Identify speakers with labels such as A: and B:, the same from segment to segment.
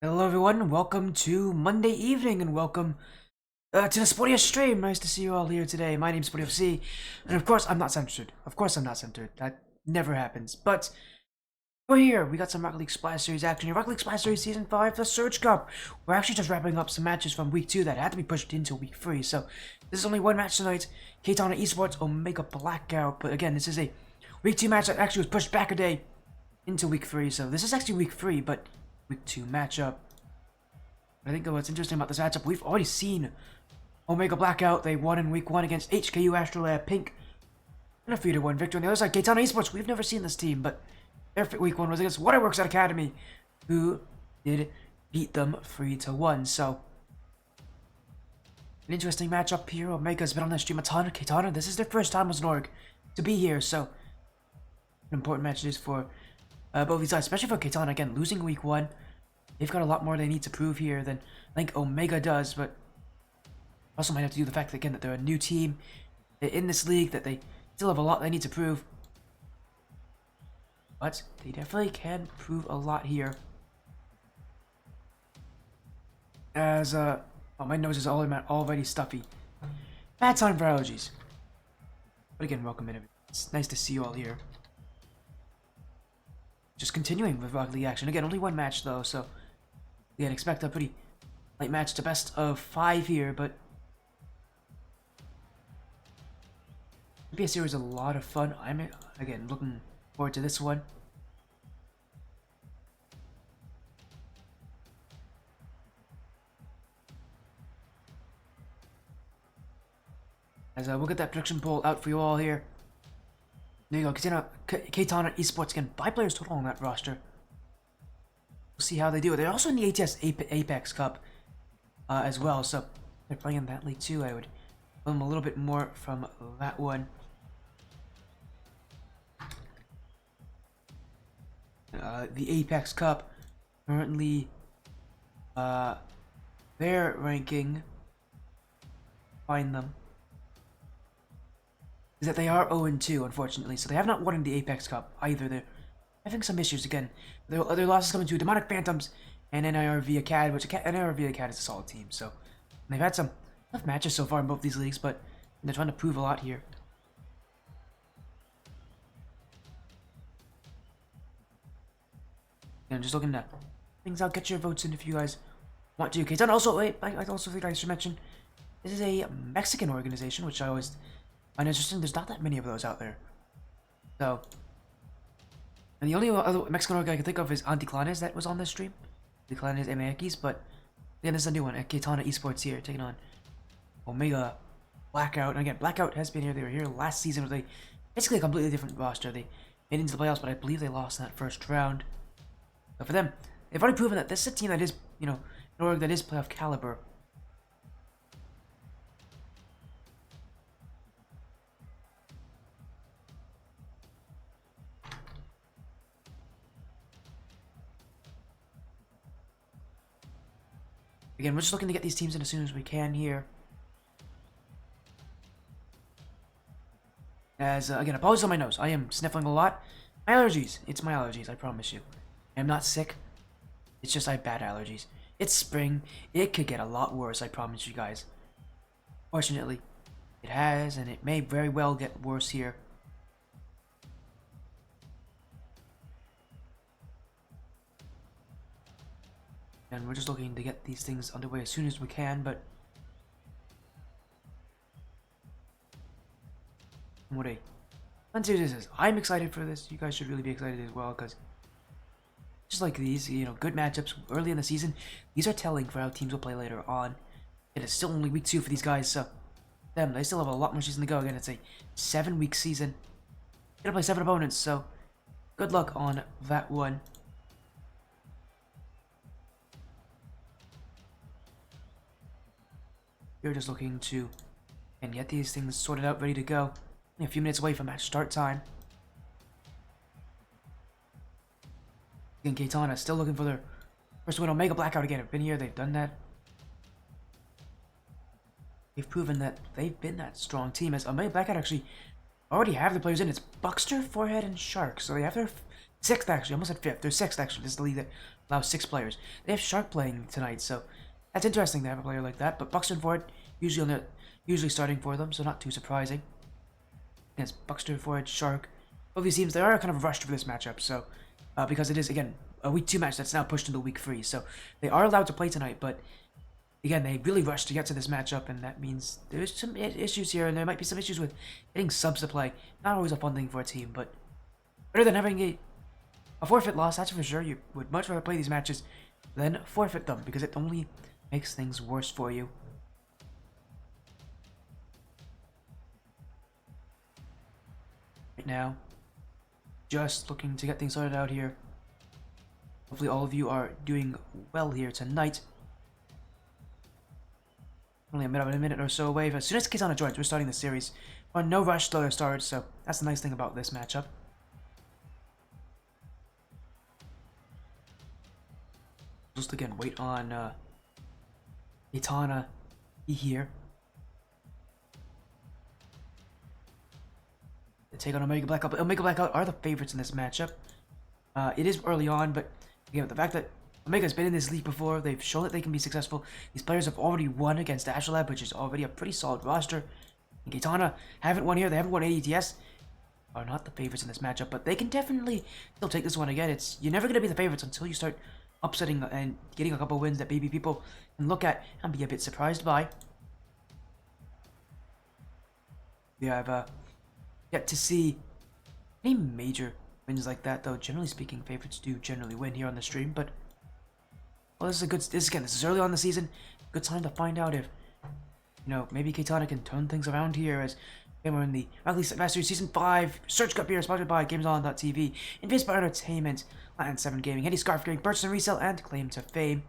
A: Hello everyone, welcome to Monday evening and welcome to the Sporty stream. Nice to see you all here today. My name's Sporty FC, and of course I'm not censored. Of course I'm not censored. That never happens. But we're here. We got some Rocket League Splash Series action. Rocket League Splash Series Season 5, the Surge Cup. We're actually just wrapping up some matches from Week 2 that had to be pushed into Week 3. So this is only one match tonight. KTANA Esports Omega Blackout. But again, this is a Week 2 match that actually was pushed back a day into Week 3. So this is actually Week 3, but Week 2 matchup. I think what's interesting about this matchup, we've already seen Omega Blackout. They won in Week 1 against HKU Astrolab Pink and a 3-1 victory. On the other side, KTANA Esports, we've never seen this team, but their Week 1 was against Waterworks at Academy, who did beat them 3-1. So, an interesting matchup here. Omega's been on the stream a ton. KTANA, this is their first time as an org to be here, so an important match it is for both these guys, especially for KTANA. Again, losing Week 1. They've got a lot more they need to prove here than I think Omega does, but also might have to do the fact that, again, that they're a new team in this league, that they still have a lot they need to prove. But they definitely can prove a lot here. As, oh, my nose is already stuffy. Bad time for allergies. But again, welcome in. It's nice to see you all here. Just continuing with Rocket League action. Again, only one match though, so again, expect a pretty light match to best of 5 here, but it'll be a series a lot of fun. I'm, again, looking forward to this one. As we'll get that prediction poll out for you all here. There you go, KTANA Esports, again, 5 players total on that roster. We'll see how they do. They're also in the ATS Apex Cup as well, so they're playing in that league too. I would film a little bit more from that one. The Apex Cup, currently their ranking, find them, is that they are 0-2, unfortunately, so they have not won in the Apex Cup either. They're having some issues again. Their losses coming to Demonic Phantoms and NIRV Acad, which NIRV Acad is a solid team, so they've had some tough matches so far in both these leagues, but they're trying to prove a lot here. And just looking at things out, get your votes in if you guys want to. KTANA also, wait, I also think I should mention, this is a Mexican organization, which I always find interesting. There's not that many of those out there. So, and the only other Mexican org I can think of is Anticlanes that was on this stream. Anticlanes MX, but again, this is a new one at KTANA Esports here, taking on Omega Blackout. And again, Blackout has been here. They were here last season with basically a completely different roster. They made it into the playoffs, but I believe they lost in that first round. But for them, they've already proven that this is a team that is, an org that is playoff caliber. Again, we're just looking to get these teams in as soon as we can here. As, again, apologies on my nose. I am sniffling a lot. My allergies. It's my allergies, I promise you. I'm not sick. It's just I have bad allergies. It's spring. It could get a lot worse, I promise you guys. Fortunately, it has, and it may very well get worse here. And we're just looking to get these things underway as soon as we can, but what a fun series this is. I'm excited for this. You guys should really be excited as well, because just like these, good matchups early in the season, these are telling for how teams will play later on. It is still only week 2 for these guys, so they still have a lot more season to go. Again, it's a 7-week season. Gonna play 7 opponents, so good luck on that one. We're just looking to get these things sorted out, ready to go. A few minutes away from match start time. Again, KTANA still looking for their first win. Omega Blackout again. Have been here. They've done that. They've proven that they've been that strong team. As Omega Blackout actually already have the players in. It's Buckster, Forehead, and Shark. So they have their Sixth, actually. Almost at fifth. They're sixth, actually. This is the league that allows 6 players. They have Shark playing tonight, so that's interesting to have a player like that. But Buxton Ford usually starting for them, so not too surprising. Yes, Buxton Ford, Shark. Both these teams, they are kind of rushed for this matchup, so because it is, again, a week 2 match that's now pushed into week 3. So they are allowed to play tonight, but again, they really rushed to get to this matchup, and that means there's some issues here, and there might be some issues with getting subs to play. Not always a fun thing for a team, but better than having a forfeit loss, that's for sure. You would much rather play these matches than forfeit them, because it only makes things worse for you. Right now, just looking to get things sorted out here. Hopefully all of you are doing well here tonight. Only a minute or so away. As soon as KTANA joins, we're starting the series. We're on no rush to start, so that's the nice thing about this matchup. Just again, wait on KTANA be here. They take on Omega Blackout. Omega Blackout are the favorites in this matchup. It is early on, but again, the fact that Omega's been in this league before, they've shown that they can be successful. These players have already won against Ashlab, which is already a pretty solid roster. And KTANA haven't won here. They haven't won AETS. Are not the favorites in this matchup, but they can definitely still take this one again. You're never going to be the favorites until you start upsetting and getting a couple wins that maybe people can look at and be a bit surprised by. We have yet to see any major wins like that, though. Generally speaking, favorites do generally win here on the stream, but well, this is early on in the season. Good time to find out if, maybe KTANA can turn things around here, as we're in the Rugby Masters Season 5 Search Cup here, sponsored by GamesOn.tv, Invincible Entertainment, Latin 7 Gaming, Handy Scarf Gaming, Purchase and Resale, and Claim to Fame.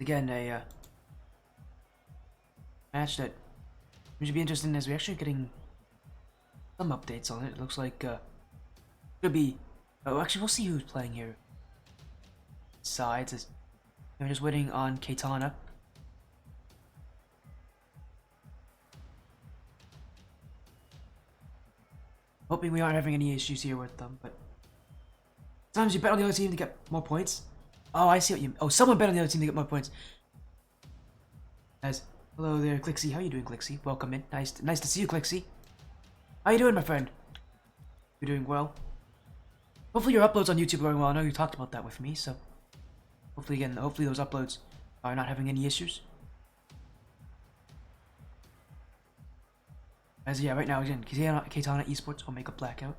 A: Again, a match that should be interesting, as we're actually getting some updates on it. It looks like could be. Oh, actually, we'll see who's playing here. Sides, as I'm just waiting on KTANA. Hoping we aren't having any issues here with them, but sometimes you bet on the other team to get more points. Oh, I see what you. Oh, someone bet on the other team to get more points. As hello there, Clixie. How you doing, Clixie? Welcome in. Nice to see you, Clixie. How you doing, my friend? You're doing well. Hopefully your uploads on YouTube are going well. I know you talked about that with me, so hopefully those uploads are not having any issues. As yeah, right now again, KTANA Esports, Omega Blackout.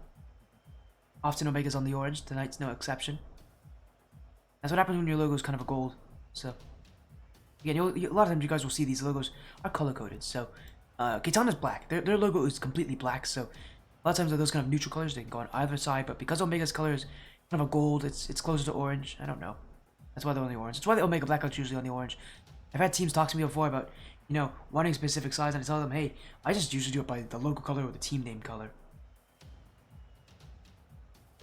A: Often Omega's on the orange. Tonight's no exception. That's what happens when your logo is kind of a gold. So again, a lot of times you guys will see these logos are color coded. So KTANA's black. Their logo is completely black. So a lot of times those kind of neutral colors, they can go on either side. But because Omega's color is kind of a gold, it's closer to orange. I don't know. That's why they're on the orange. That's why the Omega Blackout's usually on the orange. I've had teams talk to me before about wanting specific size, and I tell them, hey, I just usually do it by the logo color or the team name color.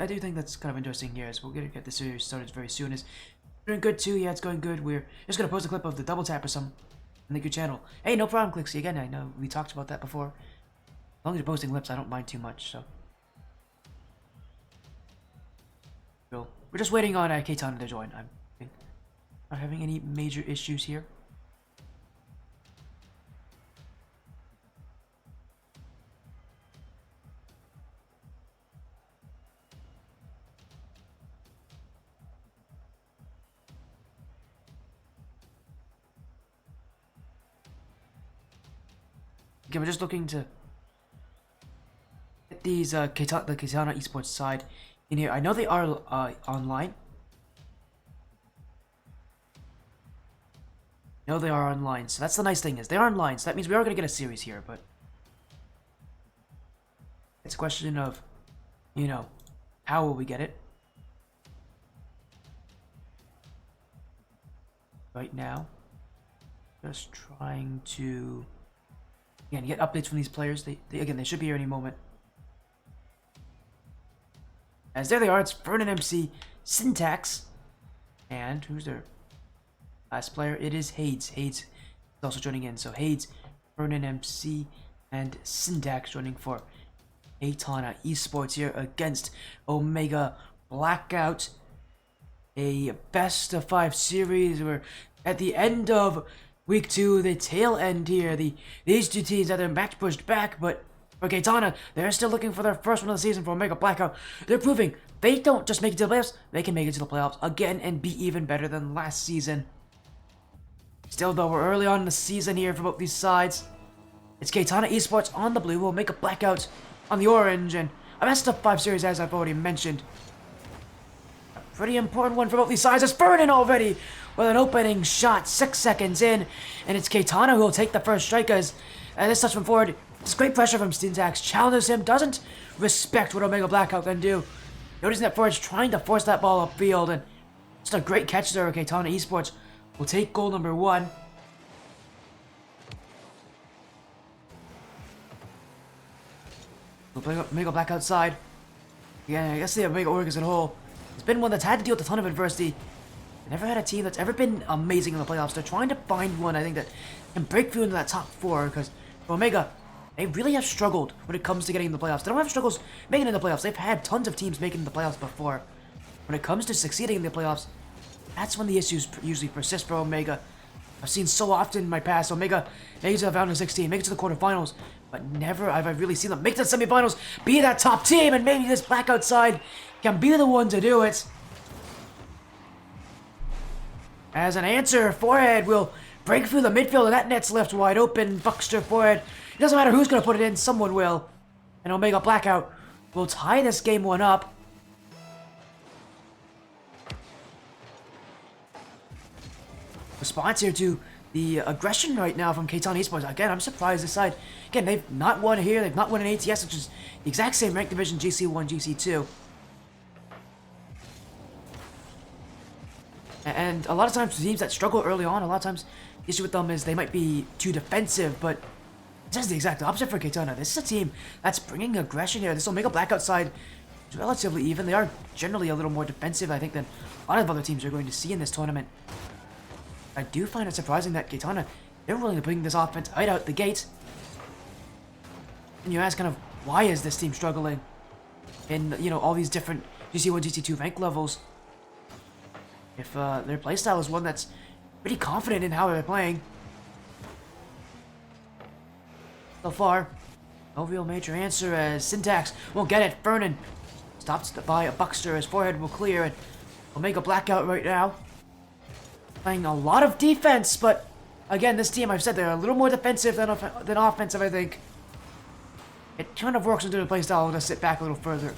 A: I do think that's kind of interesting here, as we're going to get the series started very soon. Is doing good too, yeah, it's going good. We're just going to post a clip of the double tap or some on the good channel. Hey, no problem, Clixie. Again, I know we talked about that before. As long as you're posting clips, I don't mind too much, so. We're just waiting on KTANA to join. I'm not having any major issues here. Okay, we're just looking to get these the KTANA Esports side in here. I know they are online. I know they are online, so that's the nice thing, is they're online, so that means we are going to get a series here, but it's a question of, how will we get it? Right now, just trying to again get updates from these players. They should be here any moment. As there they are, it's Vernon MC, Syntax, And who's their last player? It is Hades. Hades is also joining in. So Hades, Vernon MC, and Syntax joining for KTANA Esports here against Omega Blackout. A best of 5 series. We're at the end of week 2, the tail end here. These two teams had their match pushed back, but for KTANA, they're still looking for their first one of the season for Omega Blackout. They're proving they don't just make it to the playoffs, they can make it to the playoffs again and be even better than last season. Still though, we're early on in the season here for both these sides. It's KTANA Esports on the blue, Omega Blackout on the orange, and a best of 5 series as I've already mentioned. A pretty important one for both these sides. It's Vernon already with an opening shot 6 seconds in, and it's KTANA who will take the first strike as this touch from forward. It's great pressure from Syntax, challenges him, doesn't respect what Omega Blackout can do. Noticing that forward's trying to force that ball upfield, and just a great catch there. KTANA Esports will take goal number 1. We'll play Omega Blackout side. Yeah, I guess the Omega Org as a whole has been one that's had to deal with a ton of adversity. They never had a team that's ever been amazing in the playoffs. They're trying to find one, I think, that can break through into that top 4, because for Omega, they really have struggled when it comes to getting in the playoffs. They don't have struggles making it in the playoffs. They've had tons of teams making the playoffs before. When it comes to succeeding in the playoffs, that's when the issues usually persist for Omega. I've seen so often in my past, Omega make it to the round of 16, make it to the quarterfinals, but never have I really seen them make it to the semifinals, be that top team, and maybe this Blackout side can be the one to do it. As an answer, forehead will break through the midfield, and that net's left wide open. Buckster forehead. It doesn't matter who's going to put it in, someone will. And Omega Blackout will tie this game 1 up. Response here to the aggression right now from KTANA Esports. Again, I'm surprised this side. Again, they've not won here. They've not won an ATS, which is the exact same ranked division, GC1, GC2. And a lot of times, teams that struggle early on, a lot of times, the issue with them is they might be too defensive, but this is the exact opposite for KTANA. This is a team that's bringing aggression here. This Omega Blackout side is relatively even. They are generally a little more defensive, I think, than a lot of other teams are going to see in this tournament. I do find it surprising that KTANA, they're willing to bring this offense right out the gate. And you ask kind of, why is this team struggling in, you know, all these different GC1, GC2 rank levels? If their playstyle is one that's pretty confident in how they're playing. So far, no real major answer as Syntax won't get it. Vernon stops by a Buckster. His forehead will clear, and Omega Blackout right now playing a lot of defense, but again, this team, I've said, they're a little more defensive than offensive, I think. It kind of works into the playstyle to sit back a little further.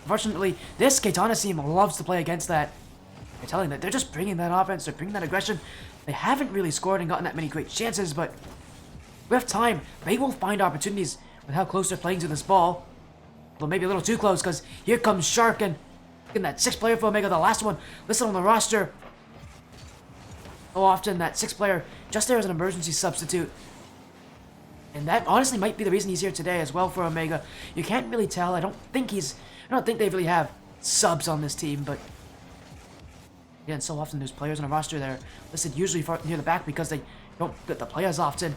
A: Unfortunately, this KTANA team loves to play against that. They're telling that they're just bringing that offense, they're bringing that aggression. They haven't really scored and gotten that many great chances, but with time, they will find opportunities with how close they're playing to this ball. Well, maybe a little too close, because here comes Shark, and that 6th player for Omega, the last one listed on the roster. So often that 6th player just there as an emergency substitute. And that honestly might be the reason he's here today as well for Omega. You can't really tell. I don't think they really have subs on this team, but again, so often there's players on a roster that are listed usually far near the back because they don't get the players often.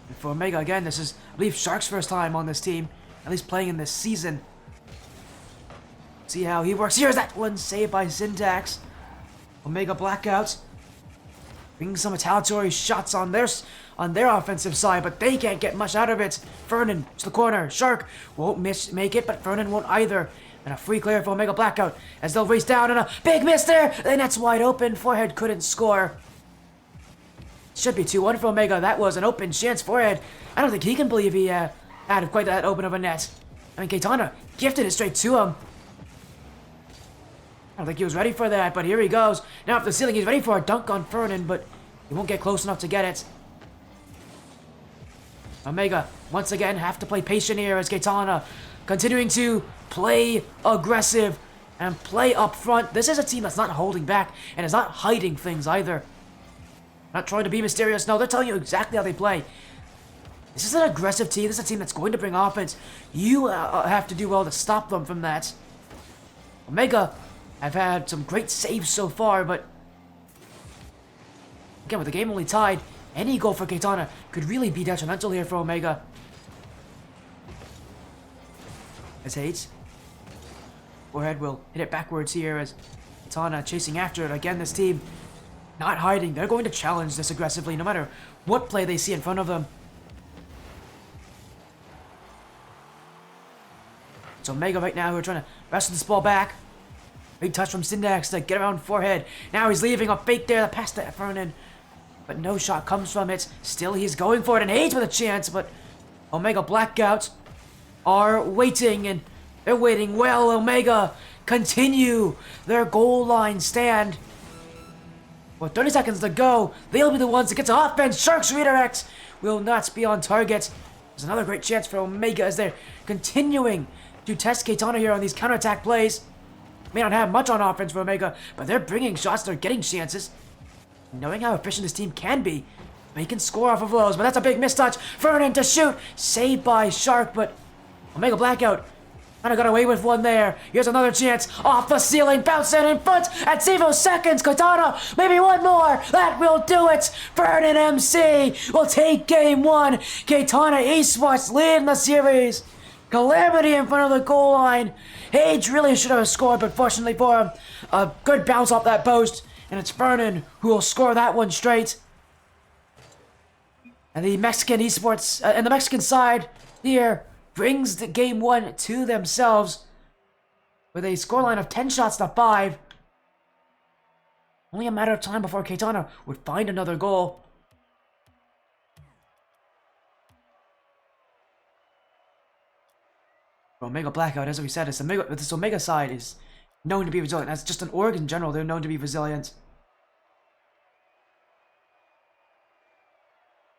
A: And for Omega, again, this is, I believe, Shark's first time on this team, at least playing in this season. See how he works. Here's that one saved by Syntax. Omega Blackout bringing some retaliatory shots on their offensive side, but they can't get much out of it. Vernon to the corner. Shark won't make it, but Vernon won't either. And a free clear for Omega Blackout as they'll race down, and a big miss there. The net's wide open. Forehead couldn't score. Should be 2-1 for Omega. That was an open chance. Forehead, I don't think he can believe he had quite that open of a net. I mean, KTANA gifted it straight to him. I don't think he was ready for that, but here he goes. Now up the ceiling, he's ready for a dunk on Vernon, but he won't get close enough to get it. Omega, once again, have to play patient here as KTANA continuing to play aggressive and play up front. This is a team that's not holding back and is not hiding things either. Not trying to be mysterious. No, they're telling you exactly how they play. This is an aggressive team. This is a team that's going to bring offense. You have to do well to stop them from that. Omega have had some great saves so far, but again, with the game only tied, any goal for KTANA could really be detrimental here for Omega. As Hades, forehead will hit it backwards here as KTANA chasing after it. Again, this team not hiding. They're going to challenge this aggressively no matter what play they see in front of them. It's Omega right now who are trying to wrestle this ball back. Big touch from Syndax to get around forehead. Now he's leaving a fake there, the pass to Vernon. But no shot comes from it. Still he's going for it and Hades with a chance, but Omega Blackout are waiting, and they're waiting well. Omega continue their goal line stand. With 30 seconds to go, they'll be the ones to get to offense. Sharks redirect will not be on target. There's another great chance for Omega as they're continuing to test KTANA here on these counterattack plays. May not have much on offense for Omega, but they're bringing shots, they're getting chances. Knowing how efficient this team can be, they can score off of those, but that's a big mistouch. Vernon to shoot, saved by Shark, but Omega Blackout kind of got away with one there. Here's another chance, off the ceiling, bouncing in front at 0 seconds. KTANA, maybe one more, that will do it. Vernon MC will take game one. KTANA Esports lead in the series. Calamity in front of the goal line. Hage really should have scored, but fortunately for him, a good bounce off that post, and it's Vernon who will score that one straight. And the Mexican Esports, and the Mexican side here brings the game one to themselves with a scoreline of 10 shots to 5. Only a matter of time before KTANA would find another goal. Omega Blackout, as we said, this Omega side is known to be resilient. That's just an org in general, they're known to be resilient.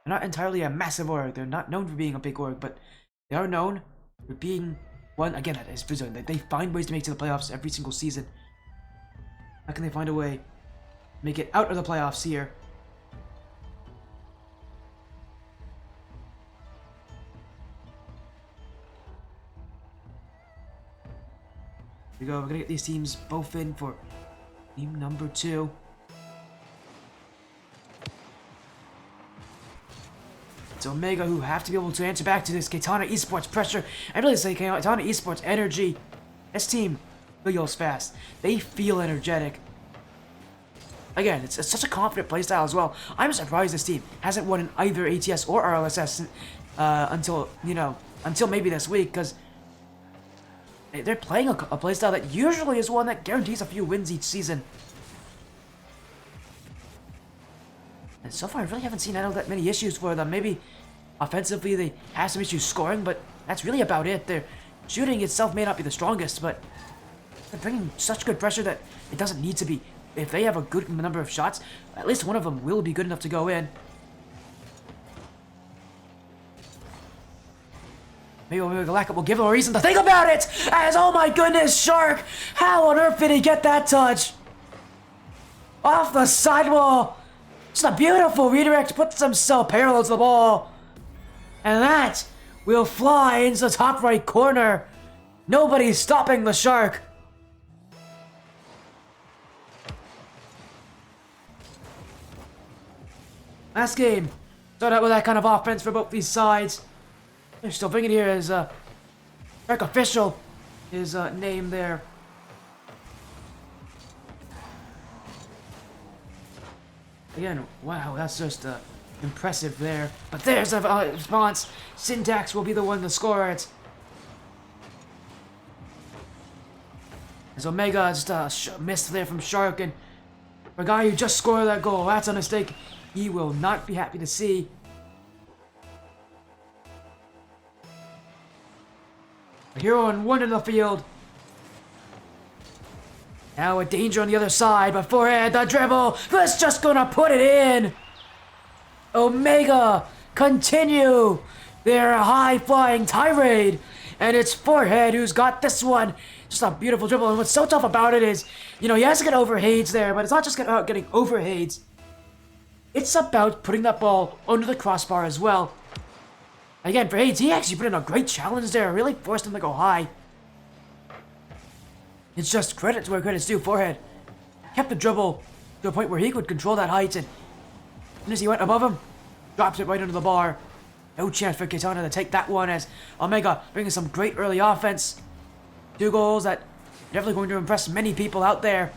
A: They're not entirely a massive org, they're not known for being a big org, but they are known for being one, again, that is resilient. They find ways to make it to the playoffs every single season. How can they find a way to make it out of the playoffs here? Here we go, we're gonna get these teams both in for team number 2. It's Omega who have to be able to answer back to this KTANA Esports pressure. I really say KTANA Esports energy. This team feels fast. They feel energetic. Again, it's such a confident playstyle as well. I'm surprised this team hasn't won in either ATS or RLSS until maybe this week, because they're playing a playstyle that usually is one that guarantees a few wins each season. And so far, I really haven't seen that many issues for them. Maybe offensively they have some issues scoring, but that's really about it. Their shooting itself may not be the strongest, but they're bringing such good pressure that it doesn't need to be. If they have a good number of shots, at least one of them will be good enough to go in. Maybe Blackout will give them a reason to think about it! As, oh my goodness, Shark! How on earth did he get that touch? Off the sidewall! Just a beautiful redirect, puts himself parallel to the ball. And that will fly into the top right corner. Nobody's stopping the Shark. Last game started out with that kind of offense for both these sides. They're still bringing here as Shark Official, his name there. Again, wow, that's just impressive there. But there's a response. Syntax will be the one to score it. As Omega just missed there from Shark, and for a guy who just scored that goal, that's a mistake he will not be happy to see. A hero on one in the field. Now a danger on the other side, but forehand, the dribble, that's just gonna put it in! Omega continue their high-flying tirade, and it's Forehead who's got this one. Just a beautiful dribble, and what's so tough about it is, he has to get over Hades there, but it's not just about getting over Hades. It's about putting that ball under the crossbar as well. Again, for Hades, he actually put in a great challenge there, really forced him to go high. It's just credit to where credit's due. Forehead kept the dribble to a point where he could control that height, and as soon as he went above him, drops it right under the bar. No chance for KTANA to take that one, as Omega bringing some great early offense. 2 goals that definitely going to impress many people out there.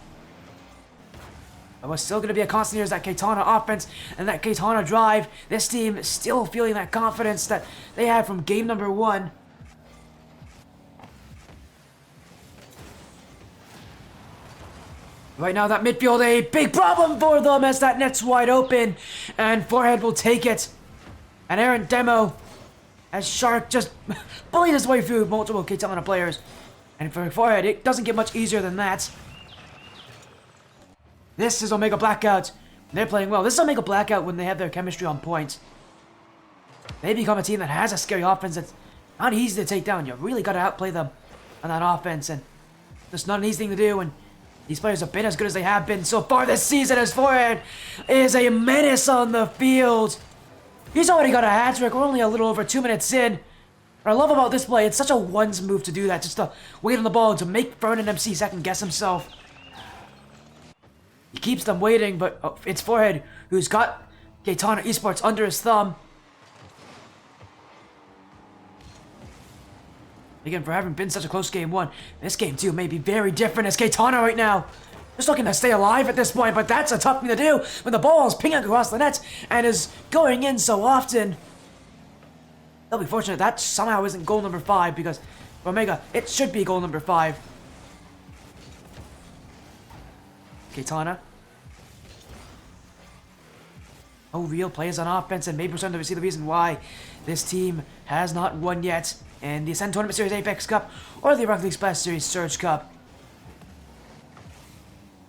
A: But what's still going to be a constant here is that KTANA offense and that KTANA drive. This team is still feeling that confidence that they had from game number 1. Right now, that midfield, a big problem for them as that net's wide open. And Forehead will take it. And Aaron Demo, as Shark just bullied his way through multiple KTANA players. And for Forehead, it doesn't get much easier than that. This is Omega Blackout. They're playing well. This is Omega Blackout when they have their chemistry on point. They become a team that has a scary offense that's not easy to take down. You really got to outplay them on that offense. And it's not an easy thing to do. And these players have been as good as they have been so far this season, as Forehead is a menace on the field. He's already got a hat-trick. We're only a little over 2 minutes in. What I love about this play, it's such a one's move to do that. Just to wait on the ball to make Vernon MC second-guess himself. He keeps them waiting, but it's Forehead who's got KTANA Esports under his thumb. Again, for having been such a close game 1, this game 2 may be very different as KTANA right now just looking to stay alive at this point, but that's a tough thing to do when the ball is pinging across the net and is going in so often. They'll be fortunate that somehow isn't goal number 5, because for Omega, it should be goal number 5. KTANA. No real players on offense, and maybe we're starting to see the reason why this team has not won yet in the Ascent Tournament Series Apex Cup or the Rocket League Splash Series Surge Cup.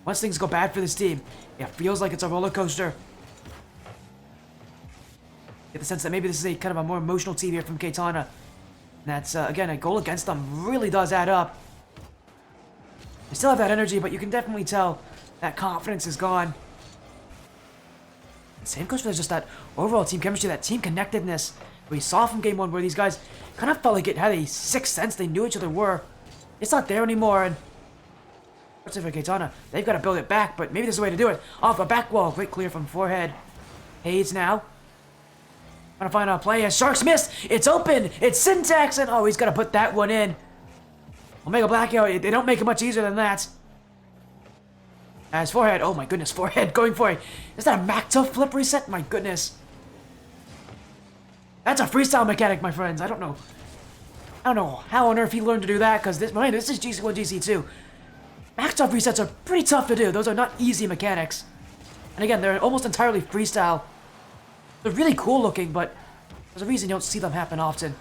A: Once things go bad for this team, it feels like it's a roller coaster. Get the sense that maybe this is a kind of a more emotional team here from KTANA. That's, again, a goal against them really does add up. They still have that energy, but you can definitely tell that confidence is gone. Same goes for just that overall team chemistry, that team connectedness we saw from game 1, where these guys kind of felt like it had a sixth sense. They knew each other were. It's not there anymore, and what's it for KTANA? They've got to build it back, but maybe there's a way to do it. Off a back wall, great clear from Forehead. Hayes now. Trying to find a play as Sharks missed. It's open. It's Syntax, and oh, he's got to put that one in. Omega Blackout, they don't make it much easier than that. As Forehead, oh my goodness, Forehead going for it. Is that a Macto flip reset? My goodness. That's a freestyle mechanic, my friends. I don't know how on earth he learned to do that, because this is GC1, GC2. Macto resets are pretty tough to do. Those are not easy mechanics. And again, they're almost entirely freestyle. They're really cool looking, but there's a reason you don't see them happen often.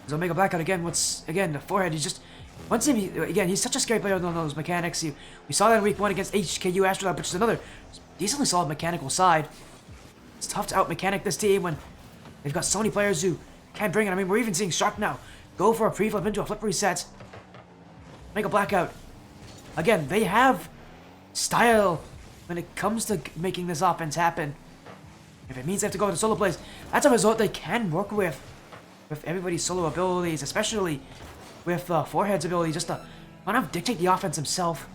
A: There's Omega Blackout again. The Forehead, he's just... Once again, he's such a scary player on those mechanics. We saw that in week 1 against HKU Astronaut, which is another decently solid mechanical side. It's tough to out-mechanic this team when they've got so many players who can't bring it. I mean, we're even seeing Shark now go for a pre-flip into a flip reset. Omega Blackout. Again, they have style when it comes to making this offense happen. If it means they have to go into solo plays, that's a result they can work with everybody's solo abilities, especially with Forehead's ability just to kind of dictate the offense himself.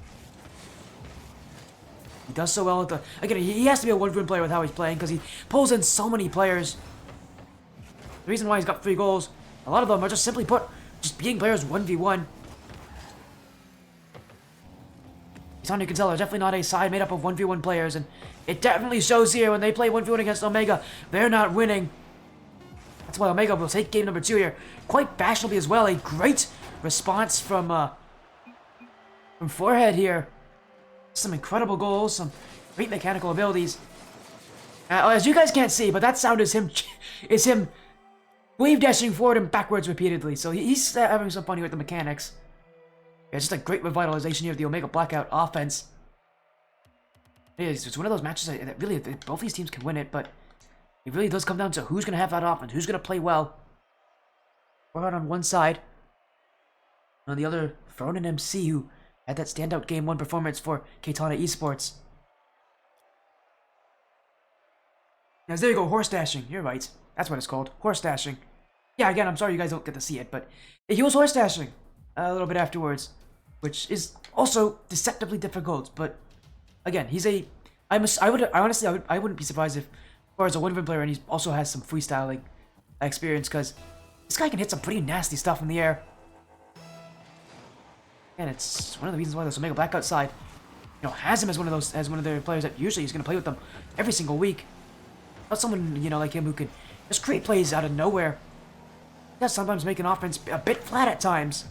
A: He does so well at the... Again, he has to be a one-run player with how he's playing, because he pulls in so many players. The reason why he's got 3 goals, a lot of them are just simply put, just being players 1v1. You can tell they're definitely not a side made up of 1v1 players, and it definitely shows here when they play 1v1 against Omega. They're not winning. That's why Omega will take game number 2 here quite fashionably as well. A great response from Forehead here. Some incredible goals, some great mechanical abilities. As you guys can't see, but that sound is him wave dashing forward and backwards repeatedly. So he's having some fun here with the mechanics. Yeah, just a great revitalization here of the Omega Blackout offense. It's one of those matches that really, both these teams can win it, but it really does come down to who's going to have that offense, who's going to play well. Forehead on one side. On the other, Vernon MC, who had that standout Game 1 performance for KTANA Esports. As there you go, horse dashing. You're right. That's what it's called. Horse dashing. Yeah, again, I'm sorry you guys don't get to see it, but he was horse dashing a little bit afterwards, which is also deceptively difficult. But again, I wouldn't be surprised if, as far as a one-run player, and he also has some freestyling experience, because this guy can hit some pretty nasty stuff in the air. And it's one of the reasons why this Omega Blackout side, has him as one of their players that usually is going to play with them every single week. Not someone, like him who can just create plays out of nowhere. Does sometimes make an offense a bit flat at times.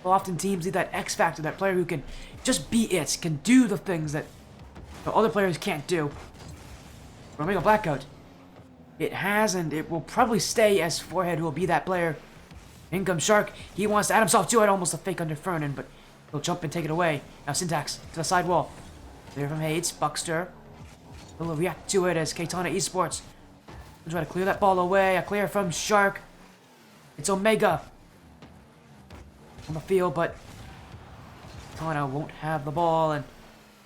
A: Well, often teams need that X factor, that player who can just be it, can do the things that other players can't do. For Omega Blackout, it has and it will probably stay as Forehead who will be that player. In comes Shark. He wants to add himself to it, almost a fake under Fernan, but he'll jump and take it away. Now Syntax to the side wall. There from Hades. Buckster will react to it as KTANA Esports will try to clear that ball away. A clear from Shark. It's Omega on the field, but KTANA won't have the ball, and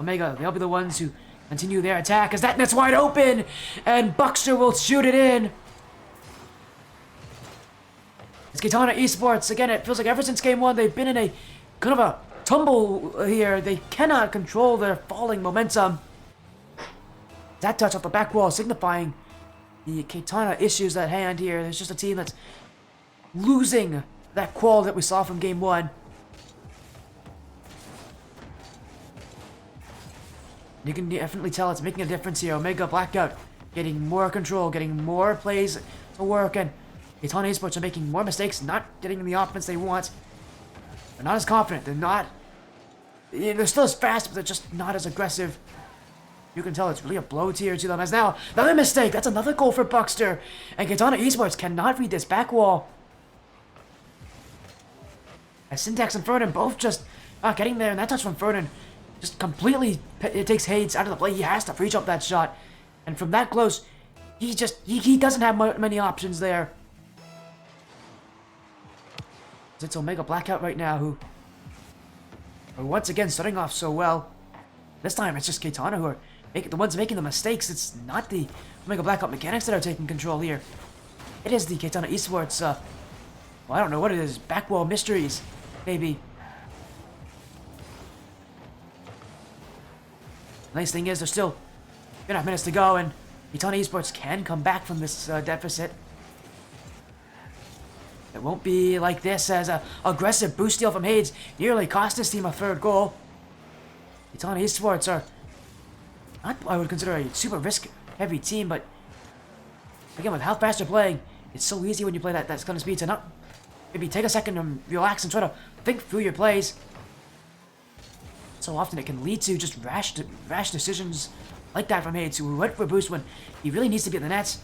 A: Omega, they'll be the ones who continue their attack as that net's wide open, and Buckster will shoot it in. It's KTANA Esports. Again, it feels like ever since Game 1, they've been in a kind of a tumble here. They cannot control their falling momentum. That touch off the back wall signifying the KTANA issues at hand here. There's just a team that's losing that quality that we saw from Game 1. You can definitely tell it's making a difference here. Omega Blackout getting more control, getting more plays to work, and KTANA Esports are making more mistakes, not getting the offense they want. They're not as confident. They're still as fast, but they're just not as aggressive. You can tell it's really a blow tier to them. As now, another mistake. That's another goal for Buckster. And KTANA Esports cannot read this back wall. As Syntax and Fernan both just getting there, and that touch from Fernan just completely, it takes Hades out of the play. He has to free jump that shot. And from that close, he doesn't have many options there. It's Omega Blackout right now who are once again starting off so well. This time it's just KTANA who are the ones making the mistakes. It's not the Omega Blackout mechanics that are taking control here. It is the KTANA Esports, well, I don't know what it is, backwall mysteries, maybe. The nice thing is there's still 2.5 minutes to go, and KTANA Esports can come back from this deficit. It won't be like this, as a aggressive boost steal from Hades nearly cost his team a third goal. KTANA Esports are not, I would consider, a super risk-heavy team, but again, with how fast they're playing, it's so easy when you play that kind of speed to not maybe take a second and relax and try to think through your plays. So often it can lead to just rash decisions like that from Hades, who went for a boost when he really needs to be at the nets.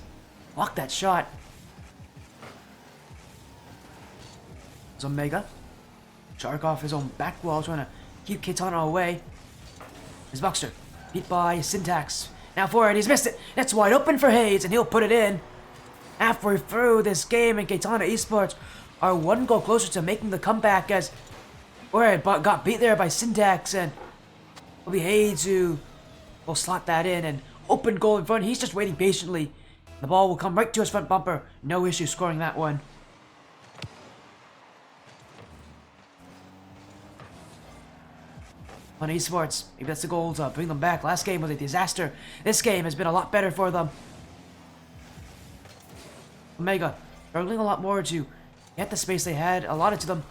A: Block that shot. It's Omega. Shark off his own back wall, trying to keep KTANA away. Is Buckster beat by Syntax. Now forward, he's missed it. That's wide open for Hades, and he'll put it in. Halfway through this game, and KTANA Esports are one goal closer to making the comeback, as Forward got beat there by Syntax, and it'll be Hades who will slot that in, and open goal in front. He's just waiting patiently. The ball will come right to his front bumper. No issue scoring that one. On Esports, maybe that's the goal to bring them back. Last game was a disaster. This game has been a lot better for them. Omega struggling a lot more to get the space they had allotted to them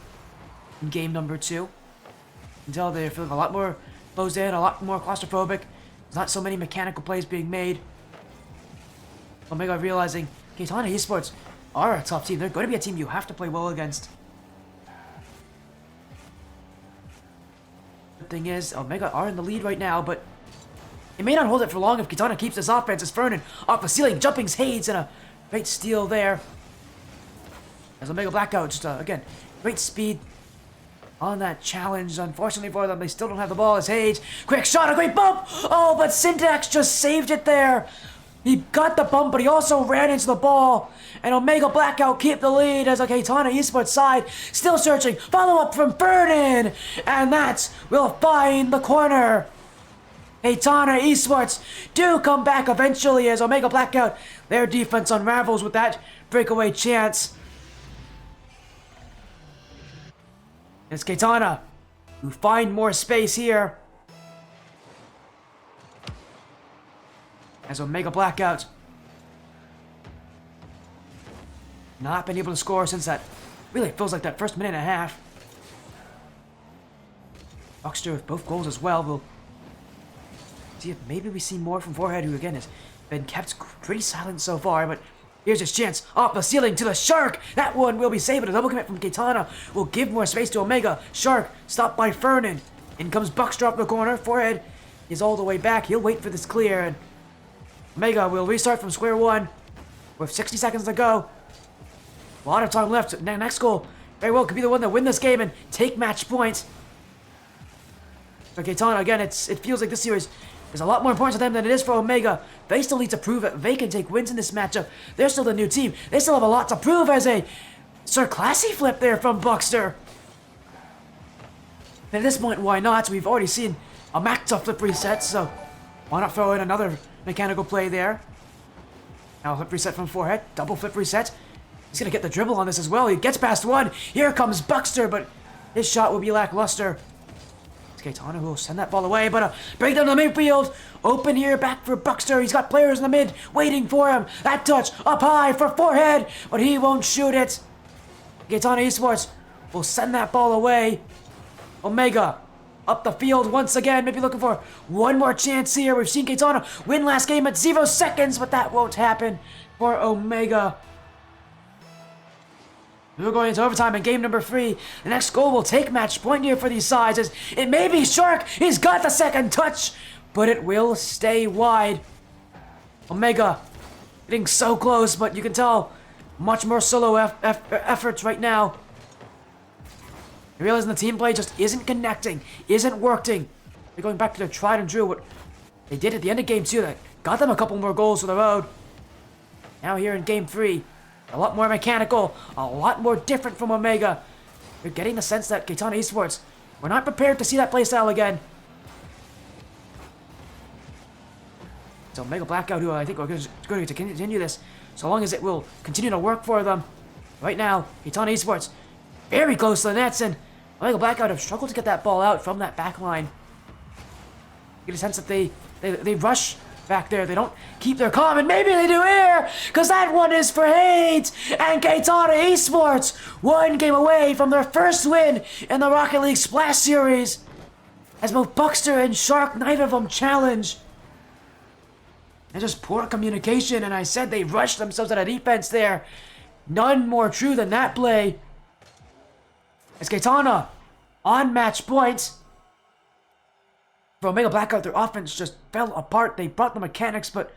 A: in game number 2. You can tell they're feeling a lot more closed in, a lot more claustrophobic. There's not so many mechanical plays being made. Omega realizing KTANA Esports are a tough team. They're going to be a team you have to play well against. The thing is, Omega are in the lead right now, but it may not hold it for long if KTANA keeps this offense. As Fernan off the ceiling, jumping Hades, and a great steal there. As Omega Blackout, just again, great speed on that challenge. Unfortunately for them, they still don't have the ball as Hades. Quick shot, a great bump! Oh, but Syntax just saved it there. He got the bump, but he also ran into the ball. And Omega Blackout keep the lead as a KTANA Esports side still searching. Follow up from Fernan, and that will find the corner. KTANA Esports do come back eventually as Omega Blackout, their defense unravels with that breakaway chance. It's KTANA who find more space here as Omega Blackout not been able to score since that really feels like that first minute and a half. Buckster with both goals as well. We'll see if maybe we see more from Forehead, who again has been kept pretty silent so far, but here's his chance off the ceiling to the Shark. That one will be saved, but a double commit from KTANA will give more space to Omega. Shark stopped by Fernan. In comes Buckster up the corner. Forehead is all the way back. He'll wait for this clear, and Omega will restart from square one with 60 seconds to go. A lot of time left. Next goal very well could be the one that win this game and take match points. For KTANA, again, it feels like this series is a lot more important to them than it is for Omega. They still need to prove that they can take wins in this matchup. They're still the new team. They still have a lot to prove as a Sir Classy flip there from Buckster. And at this point, why not? We've already seen a Macta flip reset, so why not throw in another mechanical play there? Now flip reset from Forehead. Double flip reset. He's going to get the dribble on this as well. He gets past one. Here comes Buckster, but his shot will be lackluster. KTANA will send that ball away, but a breakdown to the midfield. Open here, back for Buckster. He's got players in the mid waiting for him. That touch up high for Forehead, but he won't shoot it. KTANA Esports will send that ball away. Omega up the field once again, maybe looking for one more chance here. We've seen KTANA win last game at 0 seconds, but that won't happen for Omega. We're going into overtime in game number 3. The next goal will take match point here for these sides as it may be Shark. He's got the second touch, but it will stay wide. Omega getting so close, but you can tell much more solo efforts right now. You're realizing the team play just isn't connecting, isn't working. They're going back to their tried and true, what they did at the end of game 2 that got them a couple more goals for the road. Now here in game 3. A lot more mechanical, a lot more different from Omega. You're getting the sense that KTANA Esports, we're not prepared to see that playstyle again. So Omega Blackout, who I think are going to continue this, so long as it will continue to work for them. Right now, KTANA Esports, very close to the nets, and Omega Blackout have struggled to get that ball out from that back line. You get a sense that they rush back there. They don't keep their calm, and maybe they do here, because that one is for Hades, and KTANA Esports, one game away from their first win in the Rocket League Splash Series, as both Buckster and Shark, neither of them challenge. And just poor communication, and I said they rushed themselves out of defense there. None more true than that play. As KTANA on match point. For Omega Blackout, their offense just fell apart. They brought the mechanics, but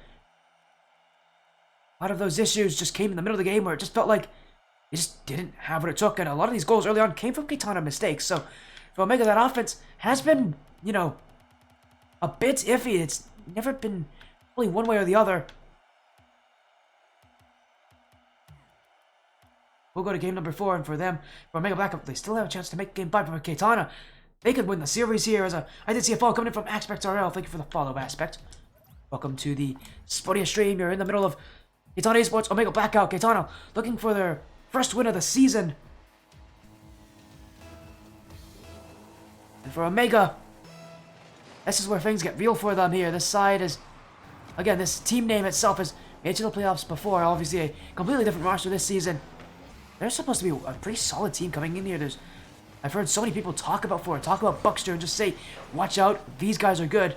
A: a lot of those issues just came in the middle of the game where it just felt like they just didn't have what it took. And a lot of these goals early on came from KTANA mistakes. So for Omega, that offense has been, a bit iffy. It's never been really one way or the other. We'll go to game number 4, and for them, for Omega Blackout, they still have a chance to make game 5 for KTANA. They could win the series here. I did see a follow coming in from Aspect RL. Thank you for the follow, Aspect. Welcome to the Spodia stream. You're in the middle of KTANA Esports, Omega Blackout. KTANA looking for their first win of the season. And for Omega, this is where things get real for them here. This side is, again, this team name itself has made it to the playoffs before. Obviously, a completely different roster this season. They're supposed to be a pretty solid team coming in here. I've heard so many people talk about Buckster, and just say, watch out, these guys are good.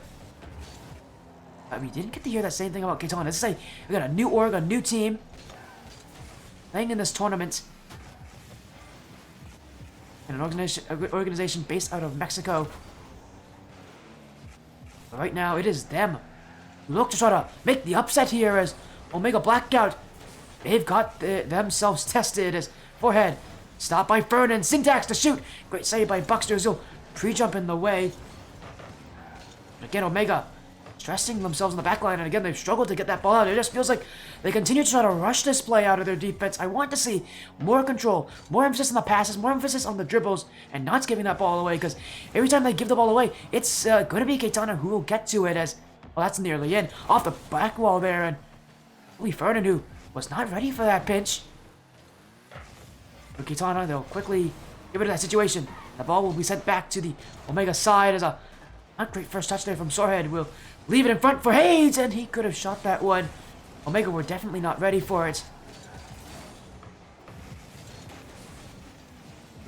A: But we didn't get to hear that same thing about KTANA. Let's say we got a new org, a new team playing in this tournament. And an organization based out of Mexico. But right now, it is them who look to try to make the upset here as Omega Blackout. They've got themselves tested as Forehead. Stopped by Fernan. Syntax to shoot. Great save by Buckster. He'll pre-jump in the way. Again, Omega stressing themselves in the back line, and again, they've struggled to get that ball out. It just feels like they continue to try to rush this play out of their defense. I want to see more control, more emphasis on the passes, more emphasis on the dribbles, and not giving that ball away, because every time they give the ball away, it's going to be KTANA who will get to it as, well, that's nearly in. Off the back wall there, and Fernan, who was not ready for that pinch. But KTANA, they'll quickly get rid of that situation. The ball will be sent back to the Omega side as a not great first touch there from Sorehead. Will leave it in front for Hayes, and he could have shot that one. Omega were definitely not ready for it.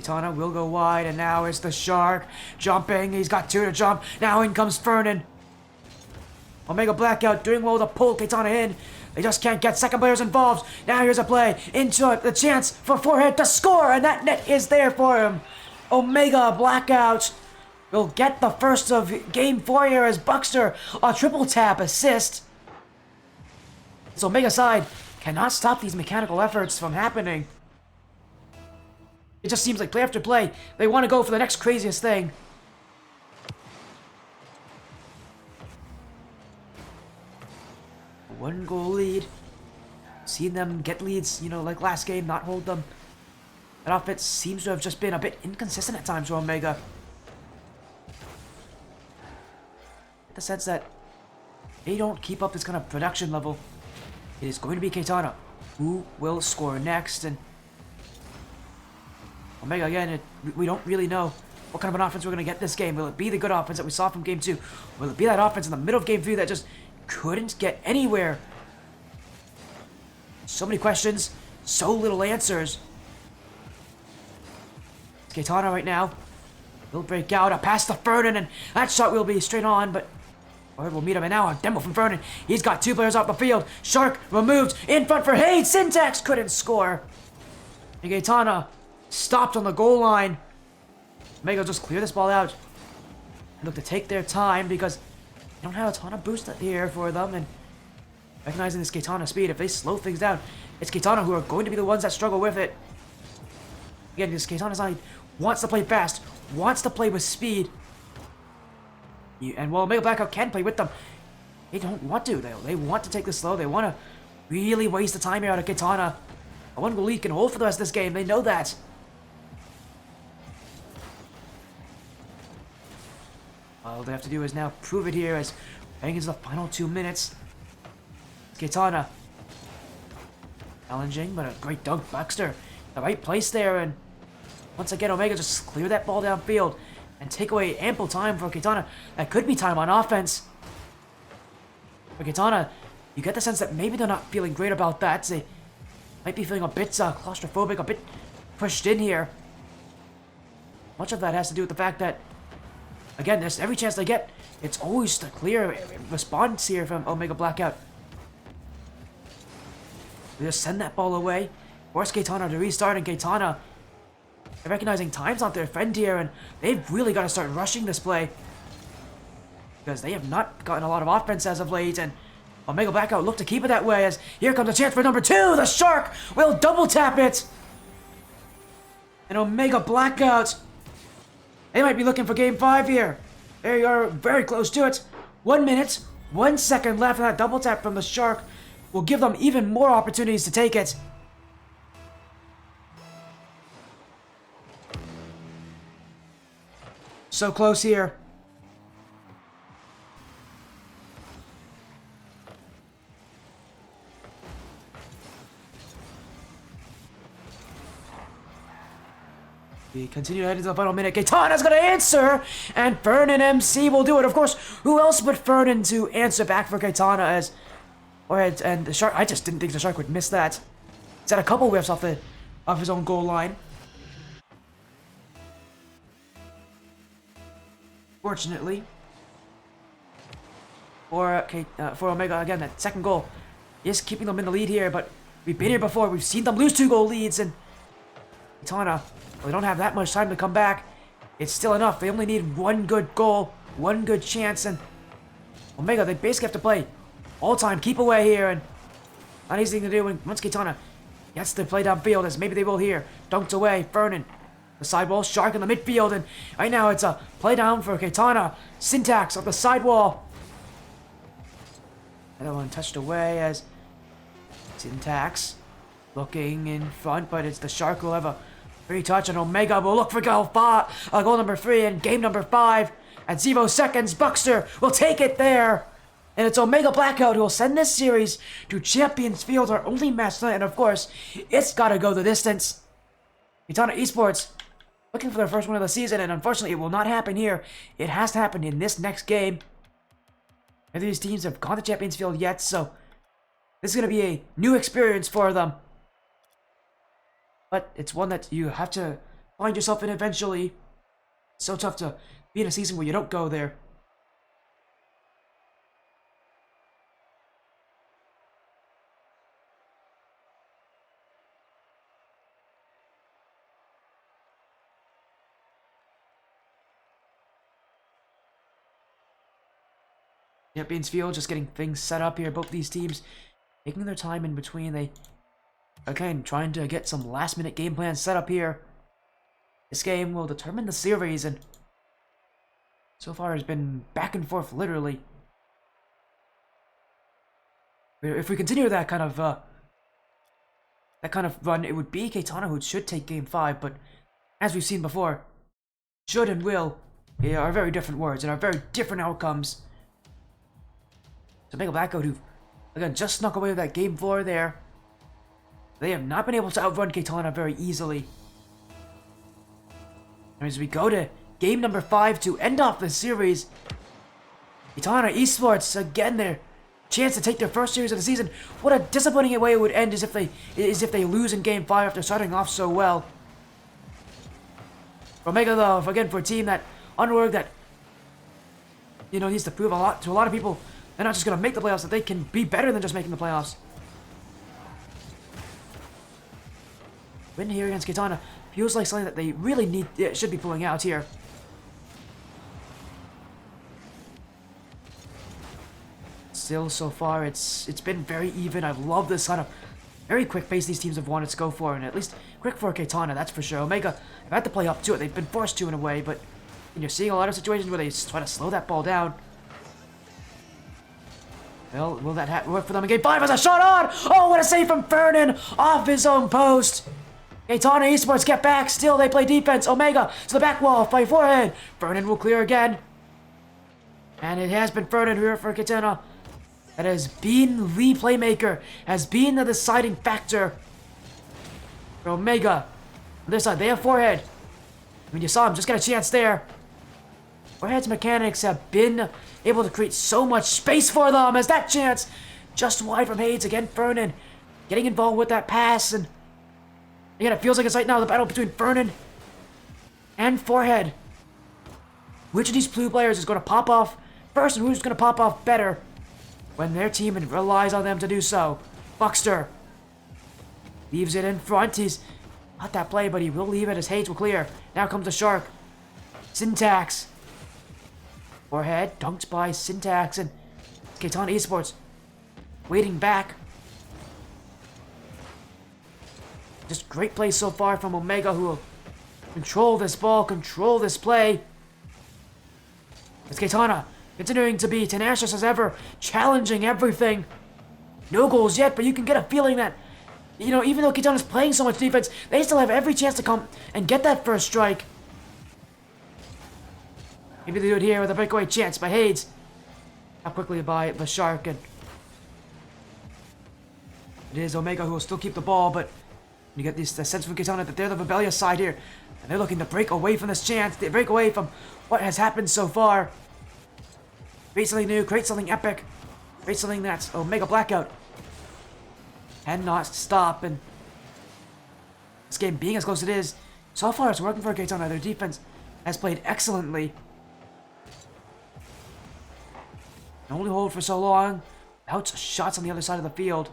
A: KTANA will go wide, and now it's the Shark jumping. He's got 2 to jump. Now in comes Fernan. Omega Blackout doing well to pull KTANA in. They just can't get second players involved. Now here's a play into it. The chance for Forehead to score, and that net is there for him. Omega Blackout will get the first of Game 4 here as Buckster, a triple tap assist. This Omega side cannot stop these mechanical efforts from happening. It just seems like play after play, they want to go for the next craziest thing. A 1-goal lead. Seen them get leads, you know, like last game, not hold them. That offense seems to have just been a bit inconsistent at times for Omega. The sense that they don't keep up this kind of production level. It is going to be KTANA who will score next, and Omega again, we don't really know what kind of an offense we're going to get this game. Will it be the good offense that we saw from Game 2? Will it be that offense in the middle of Game 3 that just couldn't get anywhere? So many questions, so little answers. It's KTANA right now. Will break out, a pass to Fernan, and that shot will be straight on, but Forehead will meet him, and now a demo from Fernan. He's got 2 players off the field. Shark removed, in front for Hayes. Syntax couldn't score. And KTANA stopped on the goal line. Omega just clear this ball out and look to take their time because they don't have a ton of boost here for them, and recognizing this KTANA speed, if they slow things down, it's KTANA who are going to be the ones that struggle with it. Again, this KTANA side wants to play fast, wants to play with speed. And while Omega Blackout can play with them, they don't want to. They want to take this slow. They want to really waste the time here out of KTANA. A 1-goal lead can hold for the rest of this game. They know that. All they have to do is now prove it here as heading into the final 2 minutes. KTANA challenging, but a great dunk. Buckster, the right place there, and once again Omega just clear that ball downfield and take away ample time for KTANA. That could be time on offense. For KTANA, you get the sense that maybe they're not feeling great about that. They might be feeling a bit claustrophobic, a bit pushed in here. Much of that has to do with the fact that, again, there's every chance they get, it's always a clear response here from Omega Blackout. They just send that ball away, force KTANA to restart, and KTANA, recognizing time's not their friend here, and they've really got to start rushing this play because they have not gotten a lot of offense as of late, and Omega Blackout look to keep it that way as here comes a chance for number 2. The Shark will double tap it, and Omega Blackout, they might be looking for Game 5 here. They are very close to it. 1 minute, 1 second left, and that double tap from the Shark will give them even more opportunities to take it. So close here. We continue to head into the final minute. KTANA's gonna answer, and Fernan MC will do it. Of course, who else but Fernan to answer back for KTANA as... and the Shark, I just didn't think the Shark would miss that. He's had a couple whiffs off his own goal line. Fortunately, for Omega, again, that second goal is keeping them in the lead here, but we've been here before. We've seen them lose 2-goal leads, and KTANA, well, they don't have that much time to come back. It's still enough. They only need 1 good goal, 1 good chance, and Omega, they basically have to play all time, keep away here, and not easy to do. And once KTANA gets to play downfield, as maybe they will here, dunked away, Fernan, the sidewall, Shark in the midfield, and right now it's a play down for KTANA. Syntax up the sidewall. Another one touched away as Syntax looking in front, but it's the Shark who'll have a free touch, and Omega will look for goal number 3 in game number 5. At 0 seconds, Buckster will take it there. And it's Omega Blackout who will send this series to Champions Field, our only match tonight. And of course, it's got to go the distance. KTANA Esports looking for their first win of the season, and unfortunately, it will not happen here. It has to happen in this next game. Neither of these teams have gone to Champions Field yet, so this is going to be a new experience for them. But it's one that you have to find yourself in eventually. It's so tough to be in a season where you don't go there. Champions Field just getting things set up here. Both these teams taking their time in between. They, again, trying to get some last-minute game plans set up here. This game will determine the series, and so far has been back and forth, literally. If we continue that kind of run, it would be KTANA who should take Game 5, but as we've seen before, should and will are very different words and are very different outcomes. So Omega Blackout, who, again, just snuck away with that Game 4 there. They have not been able to outrun KTANA very easily. As we go to game number 5 to end off the series, KTANA Esports, again, their chance to take their first series of the season. What a disappointing way it would end is if they lose in game 5 after starting off so well. Omega, though, again, for a team that, Unwork, that, needs to prove a lot to a lot of people. They're not just going to make the playoffs, that they can be better than just making the playoffs. Win here against KTANA feels like something that they really should be pulling out here. Still, so far, it's been very even. I love this kind of very quick pace these teams have wanted to go for, and at least quick for KTANA, that's for sure. Omega have had to play up to it. They've been forced to in a way, but you're seeing a lot of situations where they try to slow that ball down. Well, will that work for them in game 5 as a shot on? Oh, what a save from Fernan off his own post. KTANA Esports get back. Still, they play defense. Omega to the back wall. Fight forehead. Fernan will clear again. And it has been Fernan here for KTANA. That has been the playmaker. Has been the deciding factor. For Omega. On their side, they have forehead. I mean, you saw him just get a chance there. Forehead's mechanics have been able to create so much space for them as that chance just wide from Hades. Again, Fernan getting involved with that pass, and again, it feels like it's right now the battle between Fernan and Forehead. Which of these blue players is going to pop off first, and who's going to pop off better when their team relies on them to do so? Buckster leaves it in front. He's not that play, but he will leave it as Hades will clear. Now comes the Shark. Syntax. Forehead dunked by Syntax, and KTANA Esports waiting back. Just great play so far from Omega, who will control this ball, control this play. It's KTANA continuing to be tenacious as ever, challenging everything. No goals yet, but you can get a feeling that, even though KTANA is playing so much defense, they still have every chance to come and get that first strike. Maybe they do it here with a breakaway chance by Hades. Up quickly by the Shark, and it is Omega who will still keep the ball, but you get the sense from KTANA that they're the rebellious side here, and they're looking to break away from this chance. They break away from what has happened so far. Create something new, create something epic, create something that's Omega Blackout cannot stop, and this game being as close as it is, so far it's working for KTANA. Their defense has played excellently. Only hold for so long. Without shots on the other side of the field.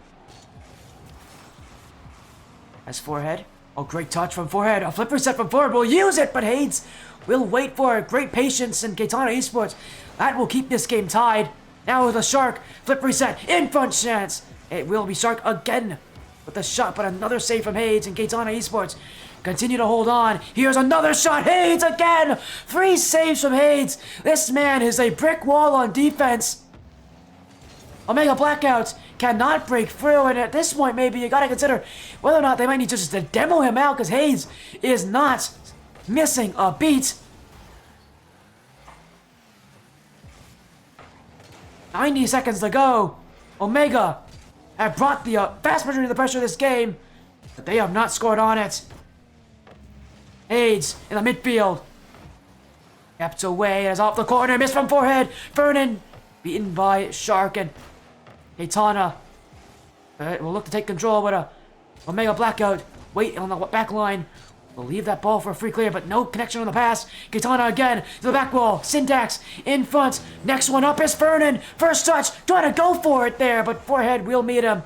A: As Forehead. Oh, great touch from Forehead. A flip reset from Forehead. Will use it, but Hades will wait for it. Great patience in KTANA Esports. That will keep this game tied. Now with a Shark. Flip reset. In front chance. It will be Shark again with the shot, but another save from Hades and KTANA Esports. Continue to hold on. Here's another shot. Hades again. 3 saves from Hades. This man is a brick wall on defense. Omega Blackout cannot break through, and at this point, maybe you gotta consider whether or not they might need to just to demo him out, because Hayes is not missing a beat. 90 seconds to go. Omega have brought the vast majority of the pressure of this game, but they have not scored on it. Hayes in the midfield. Kept away as off the corner, missed from forehead. Vernon beaten by Shark, and KTANA will look to take control with a Omega Blackout. Wait on the back line. Will leave that ball for a free clear, but no connection on the pass. KTANA again to the back wall. Syntax in front. Next one up is Vernon. First touch. Trying to go for it there, but forehead will meet him.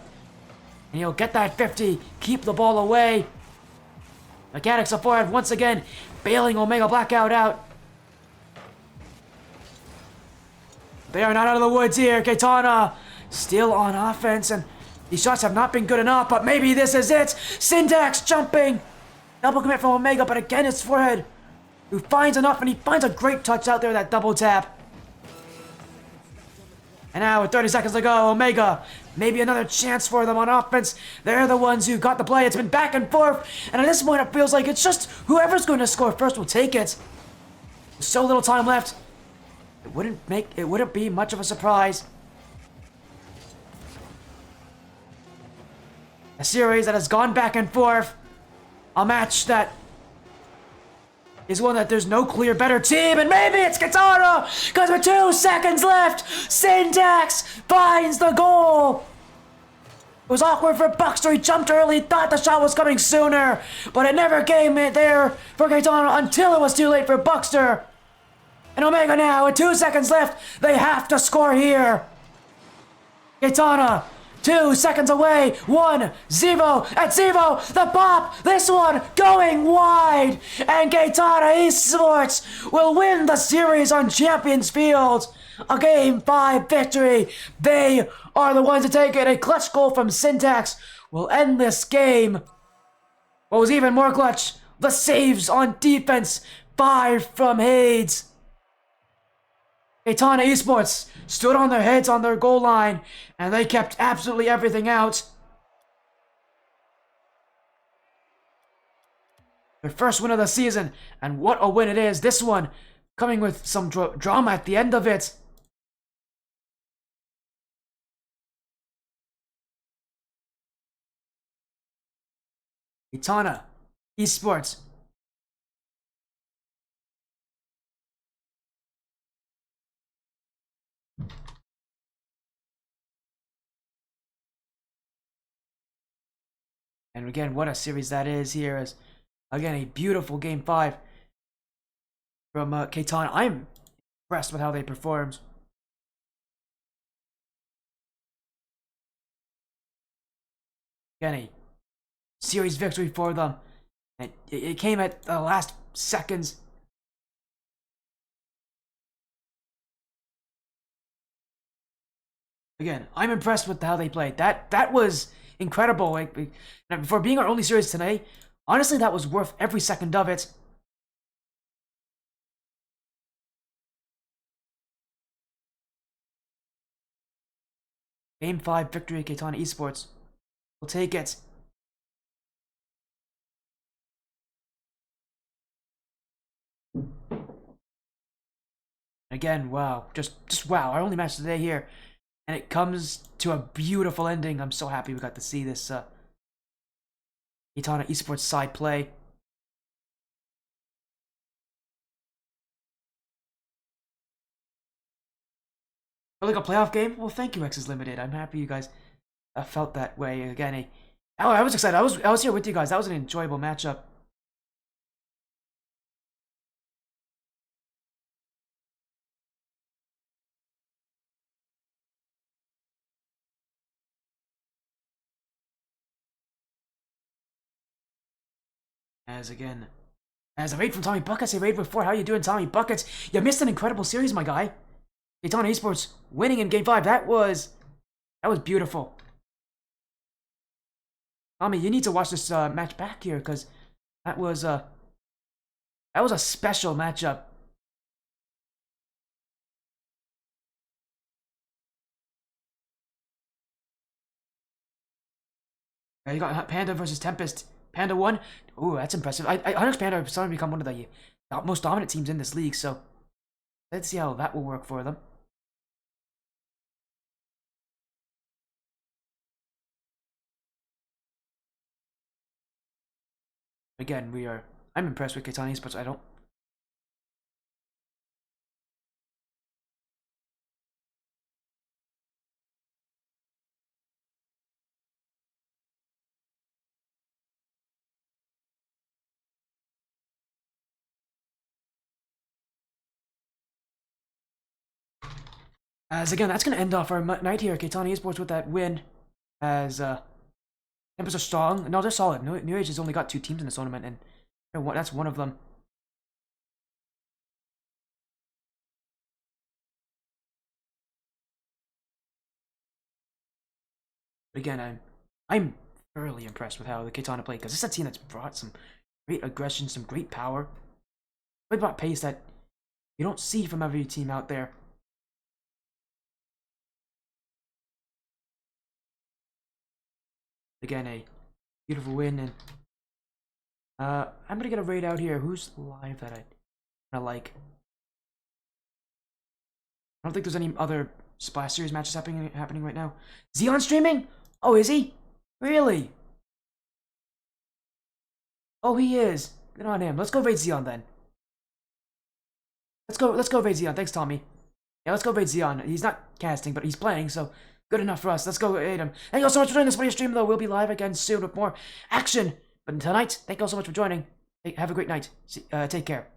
A: And he'll get that 50. Keep the ball away. Mechanics of forehead once again bailing Omega Blackout out. They are not out of the woods here. KTANA still on offense, and these shots have not been good enough, but maybe this is it. Syntax jumping. Double commit from Omega, but again it's forehead who finds enough, and he finds a great touch out there, that double tap. And now with 30 seconds to go, Omega, maybe another chance for them on offense. They're the ones who got the play. It's been back and forth, and at this point it feels like it's just whoever's going to score first will take it. There's so little time left. It wouldn't be much of a surprise. A series that has gone back and forth. A match that is one that there's no clear better team, and maybe it's KTANA, because with 2 seconds left, Syntax finds the goal. It was awkward for Buckster. He jumped early, thought the shot was coming sooner, but it never came in there for KTANA until it was too late for Buckster. And Omega now, with 2 seconds left, they have to score here. KTANA, 2 seconds away, 1-0 at Zevo, the pop, this one going wide, and KTANA Esports will win the series on Champions Field. A Game 5 victory. They are the ones to take it. A clutch goal from Syntax will end this game. What was even more clutch, the saves on defense, 5 from Hayes. KTANA Esports stood on their heads on their goal line, and they kept absolutely everything out. Their first win of the season, and what a win it is. This one coming with some drama at the end of it. KTANA Esports. And again, what a series that is here. Is again a beautiful Game 5 from KTANA. I'm impressed with how they performed. Again, a series victory for them. And it came at the last seconds. Again, I'm impressed with how they played. That was incredible. Like, for being our only series today, honestly, that was worth every second of it. Game 5 victory at KTANA Esports. We'll take it. Again, wow. Just wow. Our only match today here. And it comes to a beautiful ending. I'm so happy we got to see this KTANA Esports side play. Like a playoff game? Well, thank you, X's Limited. I'm happy you guys felt that way again. I was excited. I was here with you guys. That was an enjoyable matchup. As a raid from Tommy Buckets, a raid before. How you doing, Tommy Buckets? You missed an incredible series, my guy. KTANA Esports winning in Game 5. That was beautiful. Tommy, you need to watch this match back here, because that was a special matchup. You got Panda versus Tempest. Panda won. Ooh, that's impressive. I Hunter's Panda are starting to become one of the most dominant teams in this league, so let's see how that will work for them. Again, I'm impressed with KTANA Esports. I don't. As again, that's going to end off our night here at KTANA Esports with that win. As Tempest are strong. No, they're solid. New Age has only got 2 teams in this tournament, and that's one of them. But again, I'm thoroughly impressed with how the KTANA played, because this is a team that's brought some great aggression, some great power. They brought pace that you don't see from every team out there. Again, a beautiful win, and I'm gonna get a raid out here. Who's live that I like? I don't think there's any other Splash Series matches happening right now. Xeon streaming? Oh, is he? Really? Oh, he is. Good on him. Let's go raid Xeon then. Let's go raid Xeon. Thanks, Tommy. Yeah, let's go raid Xeon. He's not casting, but he's playing, so good enough for us. Let's go raid him. Thank you all so much for joining this video stream, though. We'll be live again soon with more action. But until tonight, thank you all so much for joining. Hey, have a great night. Take care.